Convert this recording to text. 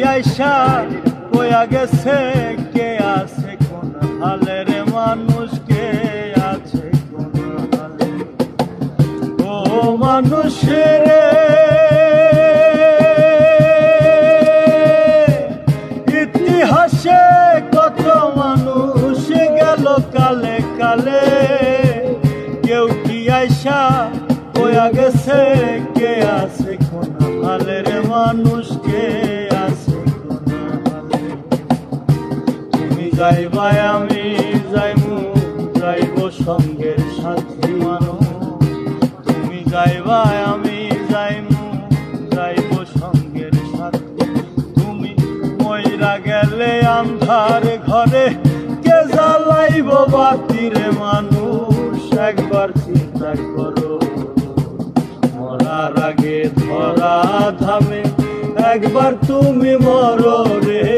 আইসা কইয়া গেছে কে আছে কোন হালে রে মানুষ কে আছে কোন হালে ও মানুষের ইতিহাসে কত মানুষ গেল কালে কালে কেউ কি আইসা কইয়া গেছে কে আছে কোন হালে রে মানুষ কে আছে কোন হালে তুমি যাইবা আমি যাইমু যাইব সঙ্গের সাথী মানুষ তুমি যাইবা আমি যাইমু যাইব সঙ্গের সাথী তুমি মইরা গেলে আন্ধার ঘরে কে জ্বালাইব বাতি রে মানুষ একবার চিন্তা করো মরার আগে ধরা ধামে একবার তুমি মরো রে